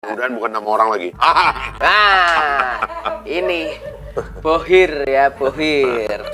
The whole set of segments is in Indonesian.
Mudah-mudahan bukan nama orang lagi. Nah, ini Bohir ya, Bohir.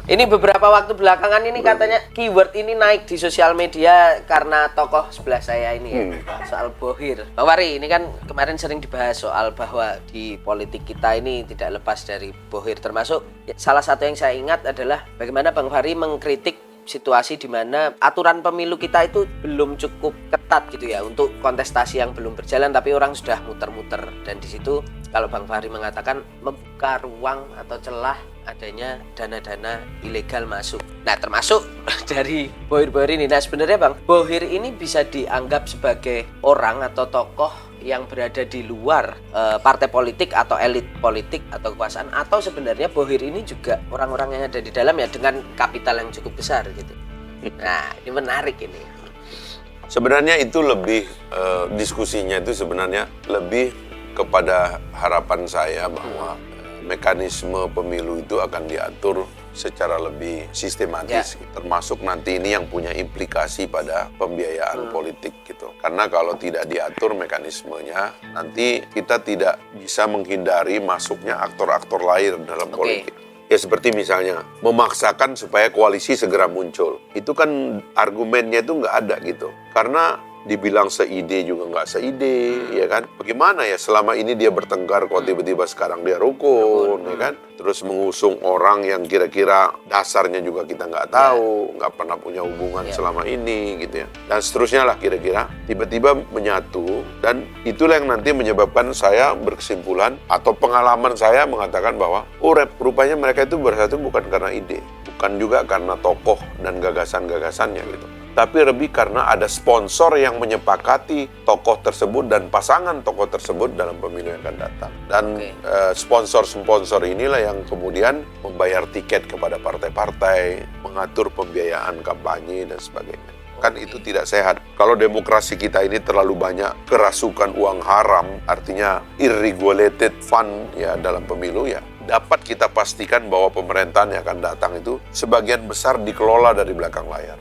Ini beberapa waktu belakangan ini katanya keyword ini naik di sosial media karena tokoh sebelah saya ini ya, soal Bohir. Bang Fahri, ini kan kemarin sering dibahas soal bahwa di politik kita ini tidak lepas dari Bohir, termasuk salah satu yang saya ingat adalah bagaimana Bang Fahri mengkritik situasi di mana aturan pemilu kita itu belum cukup ketat gitu ya untuk kontestasi yang belum berjalan, tapi orang sudah muter-muter, dan di situ kalau Bang Fahri mengatakan membuka ruang atau celah adanya dana-dana ilegal masuk. Nah, termasuk dari Bohir-Bohir ini. Nah, sebenarnya Bang, Bohir ini bisa dianggap sebagai orang atau tokoh yang berada di luar partai politik atau elit politik atau kekuasaan, atau sebenarnya Bohir ini juga orang-orang yang ada di dalam ya dengan kapital yang cukup besar gitu. Nah, ini menarik ini. Sebenarnya itu lebih diskusinya itu sebenarnya lebih kepada harapan saya bahwa mekanisme pemilu itu akan diatur secara lebih sistematis, termasuk nanti ini yang punya implikasi pada pembiayaan politik gitu. Karena kalau tidak diatur mekanismenya, nanti kita tidak bisa menghindari masuknya aktor-aktor lain dalam politik. Ya seperti misalnya memaksakan supaya koalisi segera muncul. Itu kan argumennya itu nggak ada gitu. Karena dibilang seide juga nggak seide, ya kan? Bagaimana ya selama ini dia bertengkar kok tiba-tiba sekarang dia rukun, ya kan? Terus mengusung orang yang kira-kira dasarnya juga kita nggak tahu, nggak pernah punya hubungan selama ini, gitu ya. Dan seterusnya lah kira-kira, tiba-tiba menyatu, dan itulah yang nanti menyebabkan saya berkesimpulan atau pengalaman saya mengatakan bahwa rupanya mereka itu bersatu bukan karena ide, bukan juga karena tokoh dan gagasan-gagasannya gitu. Tapi lebih karena ada sponsor yang menyepakati tokoh tersebut dan pasangan tokoh tersebut dalam pemilu yang akan datang. Dan sponsor-sponsor inilah yang kemudian membayar tiket kepada partai-partai, mengatur pembiayaan kampanye dan sebagainya. Kan itu tidak sehat. Kalau demokrasi kita ini terlalu banyak kerasukan uang haram, artinya irregulated fund ya dalam pemilu ya, dapat kita pastikan bahwa pemerintahan yang akan datang itu sebagian besar dikelola dari belakang layar.